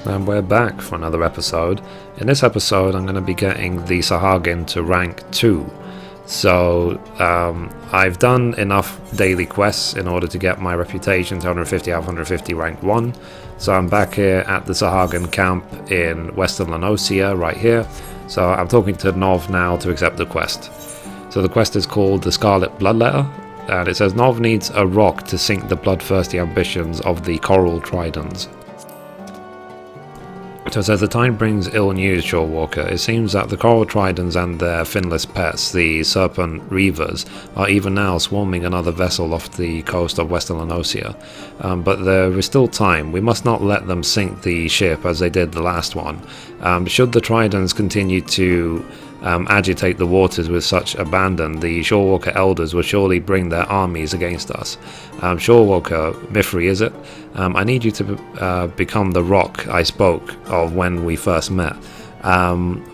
And we're back for another episode. In this episode I'm going to be getting the Sahagin to rank 2. So I've done enough daily quests in order to get my reputation to 150 out of 150 rank 1. So I'm back here at the Sahagin camp in western Noscea right here. So I'm talking to Novv now to accept the quest. So the quest is called the Scarlet Bloodletter, and it says Novv needs a rock to sink the bloodthirsty ambitions of the Coral Tridents. So it says the time brings ill news, Shorewalker. It seems that the Coral Tridents and their finless pets, the Serpent Reavers, are even now swarming another vessel off the coast of western Noscea. But there is still time. We must not let them sink the ship as they did the last one. Should the Tridents continue to agitate the waters with such abandon, the Shorewalker elders will surely bring their armies against us. Shorewalker, Mithrie is it? I need you to become the rock I spoke of when we first met.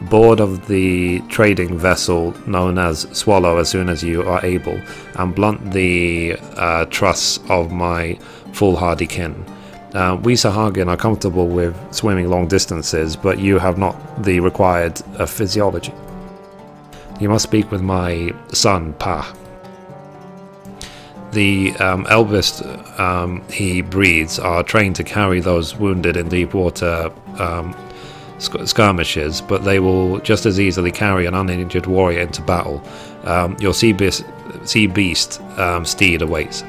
Board of the trading vessel known as Swallow as soon as you are able, and blunt the trusts of my foolhardy kin. We Sahagin are comfortable with swimming long distances, but you have not the required physiology. You must speak with my son, Pa. The eldest he breeds are trained to carry those wounded in deep water skirmishes, but they will just as easily carry an uninjured warrior into battle. Your sea beast steed awaits.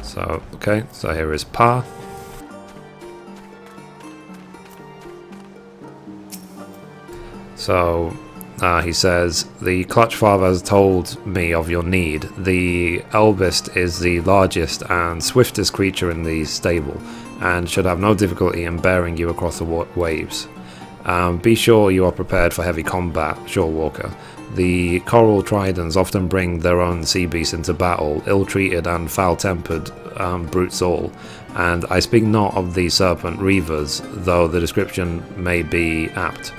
So, okay, so here is Pa. So he says, the Clutch Father has told me of your need. The eldest is the largest and swiftest creature in the stable, and should have no difficulty in bearing you across the waves. Be sure you are prepared for heavy combat, Shorewalker. The Coral Tridents often bring their own sea beasts into battle, ill-treated and foul-tempered brutes all, and I speak not of the Serpent Reavers, though the description may be apt.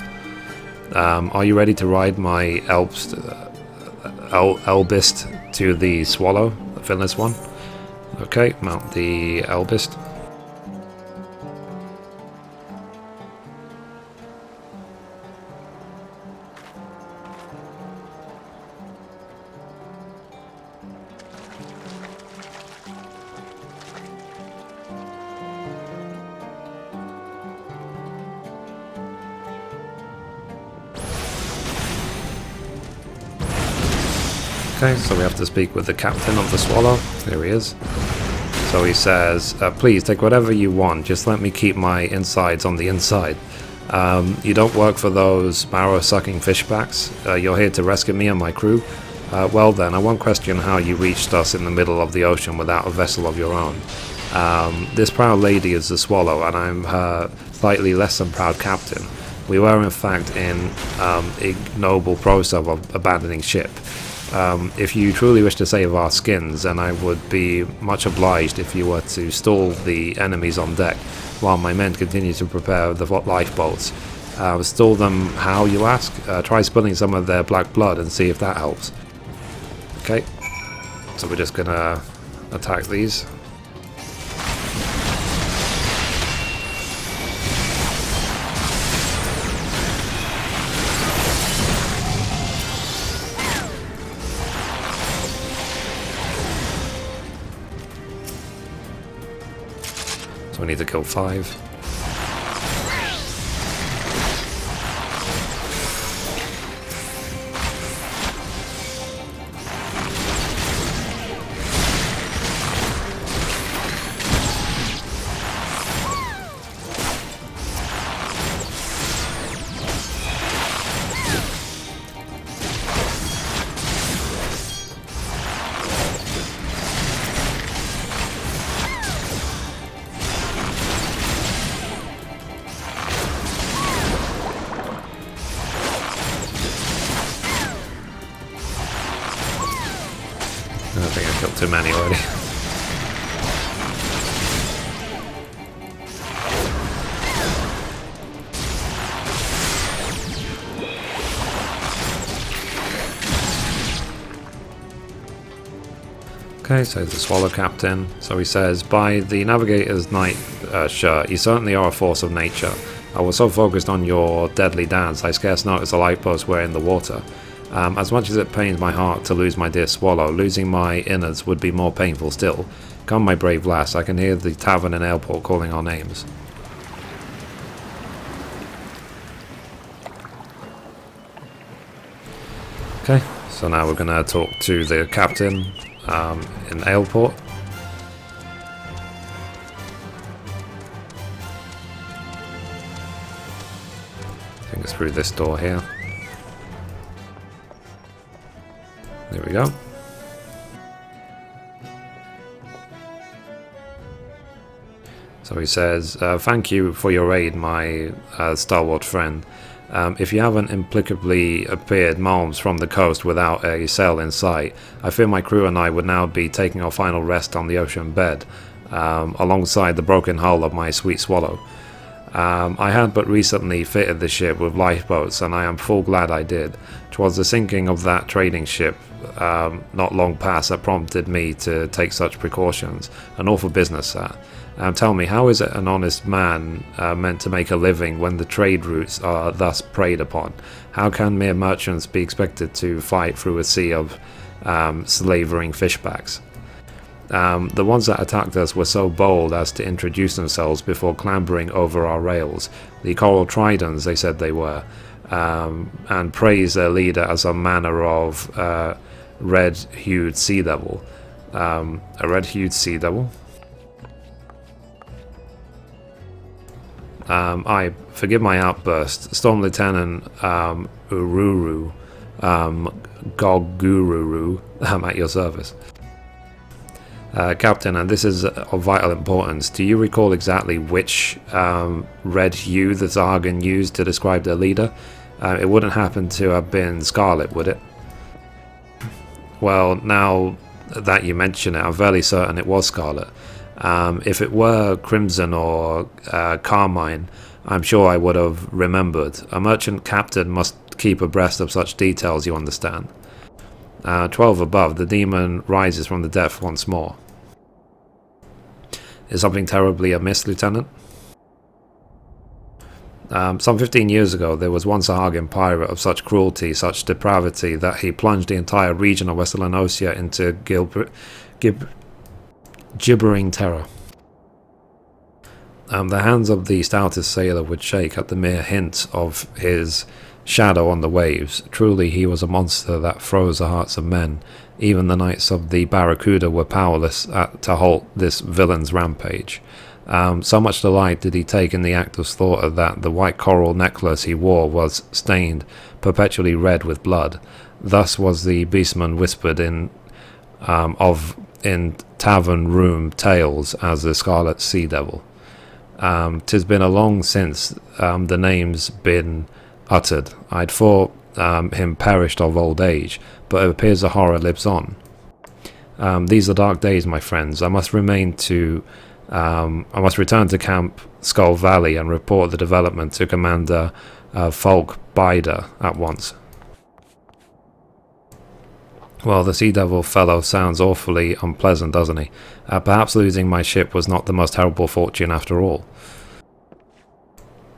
Are you ready to ride my eldest to the Swallow, the finless one? Okay, mount the eldest. Okay, so we have to speak with the captain of the Swallow. Here he is. So he says, please take whatever you want, just let me keep my insides on the inside. You don't work for those marrow-sucking fishbacks. You're here to rescue me and my crew. Well then, I won't question how you reached us in the middle of the ocean without a vessel of your own. This proud lady is the Swallow, and I'm her slightly less than proud captain. We were in fact in ignoble process of abandoning ship. If you truly wish to save our skins, then I would be much obliged if you were to stall the enemies on deck while my men continue to prepare the lifeboats. Stall them how, you ask? Try spilling some of their black blood and see if that helps. Okay, so we're just gonna attack these. We need to kill 5. Okay, so the Swallow Captain. So he says, by the Navigator's Night shirt, you certainly are a force of nature. I was so focused on your deadly dance, I scarce noticed the lifeboats were in the water. As much as it pains my heart to lose my dear Swallow, losing my innards would be more painful still. Come, my brave lass, I can hear the tavern and airport calling our names. Okay, so now we're going to talk to the captain in Aleport. I think it's through this door here. There we go. So he says, thank you for your aid, my stalwart friend. If you haven't implacably appeared miles from the coast without a sail in sight, I fear my crew and I would now be taking our final rest on the ocean bed, alongside the broken hull of my sweet Swallow. I had but recently fitted the ship with lifeboats, and I am full glad I did. 'Twas the sinking of that trading ship, not long past, that prompted me to take such precautions. An awful business that. Tell me, how is it an honest man meant to make a living when the trade routes are thus preyed upon? How can mere merchants be expected to fight through a sea of slavering fishbacks? The ones that attacked us were so bold as to introduce themselves before clambering over our rails. The coral tridents, they said they were, and praised their leader as a manner of red-hued sea devil. A red-hued sea devil? I forgive my outburst. Storm Lieutenant Ururu, Gogururu, I'm at your service. Captain, and this is of vital importance, do you recall exactly which red hue the Sahagin used to describe their leader? It wouldn't happen to have been Scarlet, would it? Well, now that you mention it, I'm fairly certain it was Scarlet. If it were Crimson or Carmine, I'm sure I would have remembered. A merchant captain must keep abreast of such details, you understand. 12 above, the demon rises from the depth once more. Is something terribly amiss, Lieutenant? Some 15 years ago, there was one Sahagin pirate of such cruelty, such depravity, that he plunged the entire region of Western Noscea into gibbering terror. The hands of the stoutest sailor would shake at the mere hint of his shadow on the waves. Truly he was a monster that froze the hearts of men. Even the knights of the Barracuda were powerless to halt this villain's rampage. So much delight did he take in the act of slaughter that the white coral necklace he wore was stained perpetually red with blood. Thus was the beastman whispered in tavern room tales as the Scarlet Sea Devil. 'Tis been a long since the name's been uttered. I'd thought him perished of old age, but it appears the horror lives on. These are dark days, my friends. I must return to Camp Skull Valley and report the development to Commander Falk Bider at once. Well, the Sea Devil fellow sounds awfully unpleasant, doesn't he? Perhaps losing my ship was not the most terrible fortune after all.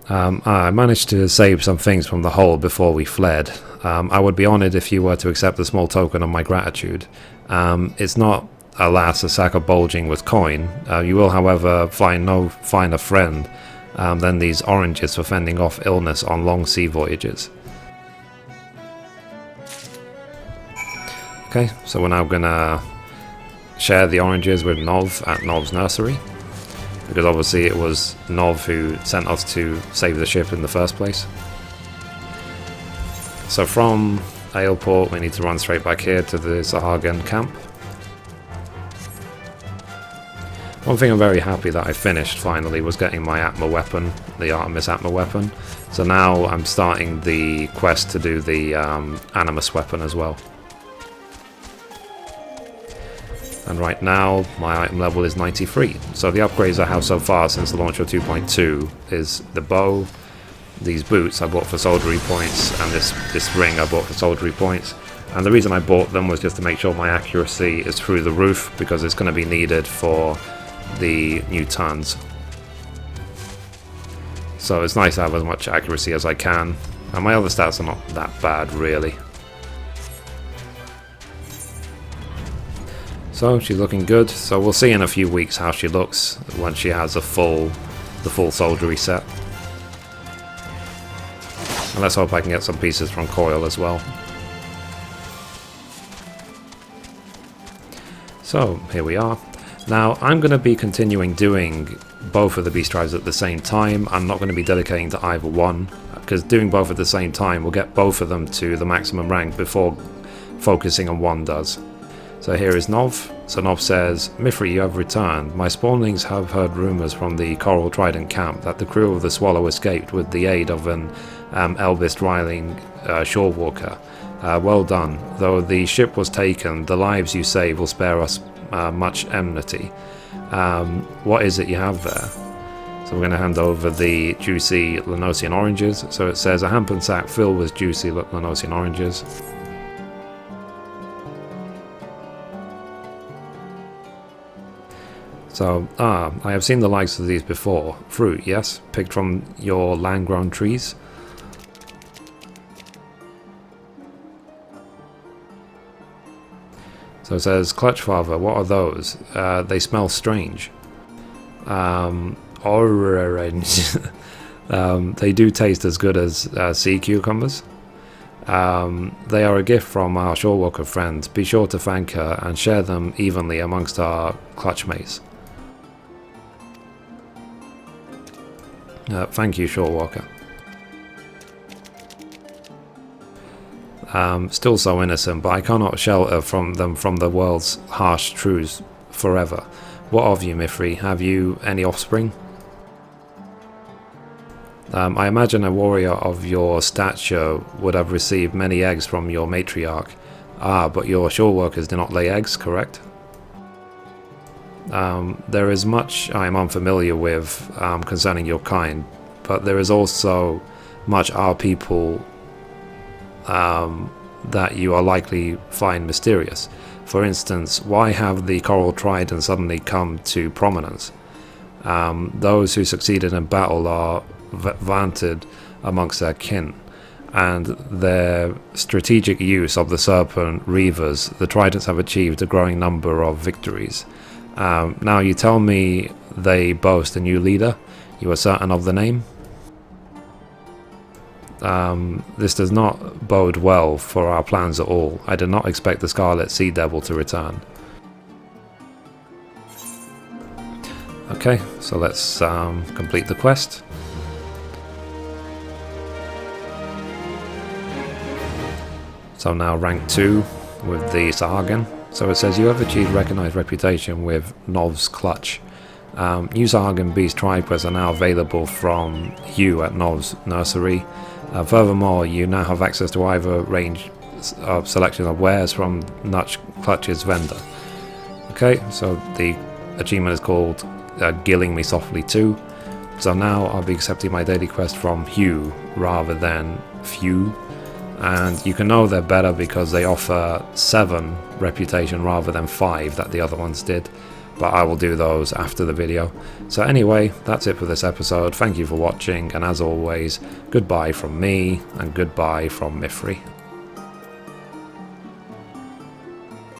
I managed to save some things from the hold before we fled. I would be honoured if you were to accept a small token of my gratitude. It's not, alas, a sack of bulging with coin. You will, however, find no finer friend than these oranges for fending off illness on long sea voyages. Okay, so we're now gonna share the oranges with Novv at Novv's nursery, because obviously it was Novv who sent us to save the ship in the first place. So from Aleport we need to run straight back here to the Sahagin camp. One thing I'm very happy that I finished finally was getting my Atma weapon, the Artemis Atma weapon. So now I'm starting the quest to do the Animus weapon as well. And right now my item level is 93. So the upgrades I have so far since the launch of 2.2 is the bow, these boots I bought for soldiery points, and this ring I bought for soldiery points. And the reason I bought them was just to make sure my accuracy is through the roof, because it's going to be needed for the new turns. So it's nice to have as much accuracy as I can, and my other stats are not that bad really. So she's looking good, so we'll see in a few weeks how she looks once she has the full soldiery set. And let's hope I can get some pieces from Coil as well. So here we are. Now I'm going to be continuing doing both of the beast tribes at the same time. I'm not going to be dedicating to either one, because doing both at the same time will get both of them to the maximum rank before focusing on one does. So here is Novv. So Novv says, Mithrie, you have returned. My spawnlings have heard rumours from the Coral Trident camp that the crew of the Swallow escaped with the aid of an Elbist Riling shorewalker. Well done. Though the ship was taken, the lives you save will spare us much enmity. What is it you have there? So we're going to hand over the juicy Noscean oranges. So it says a hamper sack filled with juicy Noscean oranges. So, I have seen the likes of these before. Fruit, yes? Picked from your land-grown trees? So it says, Clutch Father, what are those? They smell strange. Orange. They do taste as good as sea cucumbers. They are a gift from our shorewalker friend. Be sure to thank her and share them evenly amongst our clutchmates. Thank you, shorewalker. Still so innocent, but I cannot shelter from them from the world's harsh truths forever. What of you, Mithrie? Have you any offspring? I imagine a warrior of your stature would have received many eggs from your matriarch. But your shoreworkers do not lay eggs, correct? There is much I am unfamiliar with concerning your kind, but there is also much our people that you are likely find mysterious. For instance, why have the Coral Trident suddenly come to prominence? Those who succeeded in battle are vaunted amongst their kin, and their strategic use of the Serpent Reavers, the Tridents have achieved a growing number of victories. Now you tell me they boast a new leader. You are certain of the name? This does not bode well for our plans at all. I did not expect the Scarlet Sea Devil to return. Okay, so let's complete the quest. So now rank 2 with the Sahagin. So it says you have achieved recognized reputation with Novv's clutch. New Sahagin Beast Tribe quests are now available from Houu at Novv's nursery. Furthermore, you now have access to either range of selection of wares from Nutch Clutch's vendor. Okay, so the achievement is called Gilling Me Softly II. So now I'll be accepting my daily quest from Houu rather than Few. And you can know they're better because they offer 7 reputation rather than 5 that the other ones did. But I will do those after the video. So anyway, that's it for this episode. Thank you for watching, and as always, goodbye from me and goodbye from Mithrie.